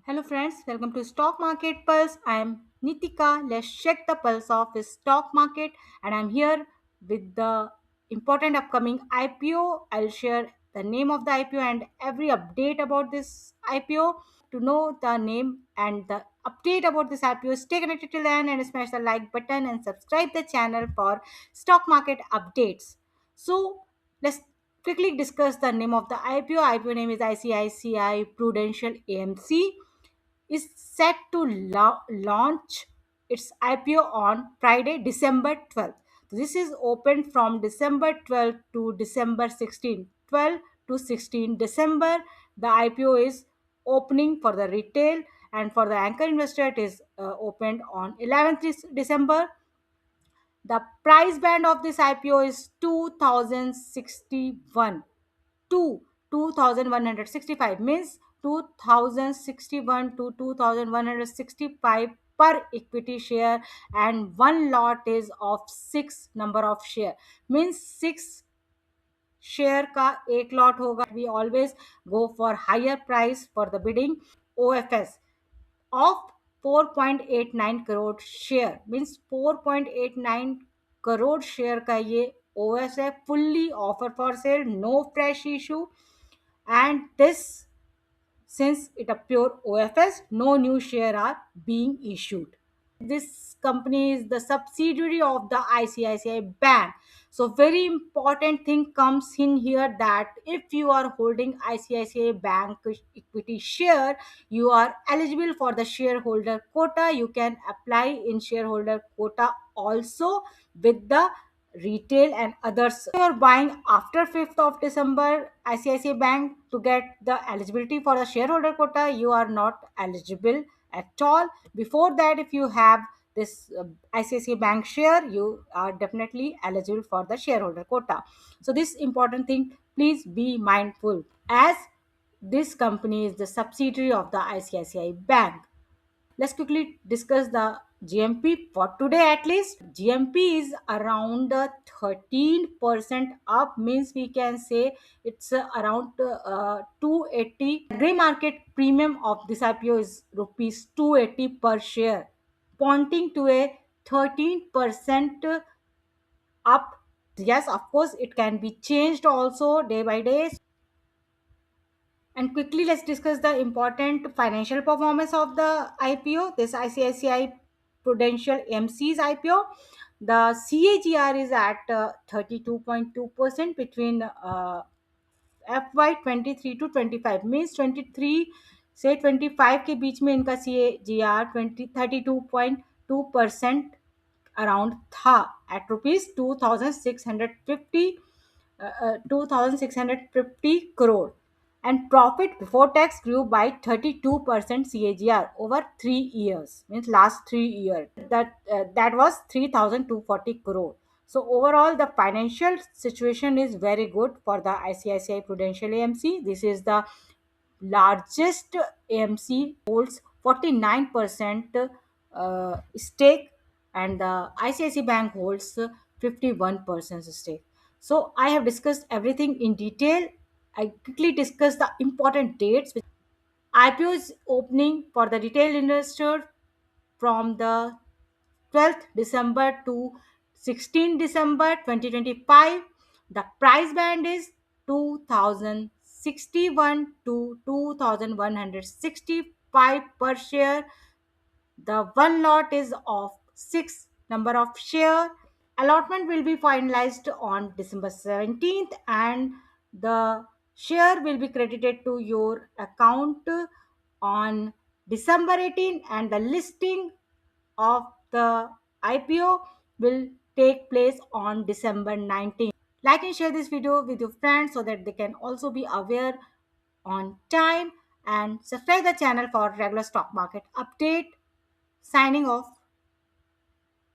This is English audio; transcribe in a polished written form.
Hello friends, welcome to Stock Market Pulse. I am Nitika. Let's check the pulse of the stock market and I'm here with the important upcoming IPO. I'll share the name of the IPO and every update about this IPO. To know the name and the update about this IPO, stay connected till then and smash the like button and subscribe the channel for stock market updates. So let's quickly discuss the name of the IPO. IPO name is ICICI Prudential AMC is set to launch its IPO on Friday, December 12th. This is open from December 12th to December 16th. 12 to 16 December, the IPO is opening for the retail, and for the anchor investor, it is opened on 11th December. The price band of this IPO is 2061 to 2165, means 2061 to 2165 per equity share, and one lot is of six number of share, means six share का एक lot होगा. We always go for higher price for the bidding. OFS of 4.89 crore share, means 4.89 crore share का ये OS है. Fully offer for sale, no fresh issue, and this, since it a pure OFS, no new share are being issued. This company is the subsidiary of the ICICI Bank. So very important thing comes in here, that if you are holding ICICI Bank equity share, you are eligible for the shareholder quota. You can apply in shareholder quota also with the retail and others. If you are buying after 5th of December ICICI Bank, to get the eligibility for the shareholder quota, you are not eligible at all. Before that, if you have this ICICI Bank share, you are definitely eligible for the shareholder quota. So this important thing, please be mindful, as this company is the subsidiary of the ICICI Bank. Let's quickly discuss the GMP for today. At least GMP is around 13% up, means we can say it's around 280. Gray market premium of this IPO is rupees 280 per share, pointing to a 13% up. Yes, of course, it can be changed also day by day. And quickly, let's discuss the important financial performance of the IPO. This ICICI Prudential MC's IPO. The CAGR is at 32.2% between FY 23 to 25, means 23 से 25 के बीच में इनका CAGR 32.2% around था, eight rupees 2650 crore. And profit before tax grew by 32% CAGR over 3 years, means last 3 years. That was 3240 crore. So overall, the financial situation is very good for the ICICI Prudential AMC. This is the largest AMC, holds 49% stake, and the ICICI Bank holds 51% stake. So I have discussed everything in detail. I quickly discuss the important dates. IPO is opening for the retail investor from the 12th December to 16 December 2025. The price band is 2061 to 2165 per share. The one lot is of six number of share. Allotment will be finalized on December 17th, and the share will be credited to your account on December 18th, and the listing of the IPO will take place on December 19th. Like and share this video with your friends so that they can also be aware on time, and subscribe the channel for regular stock market update. Signing off.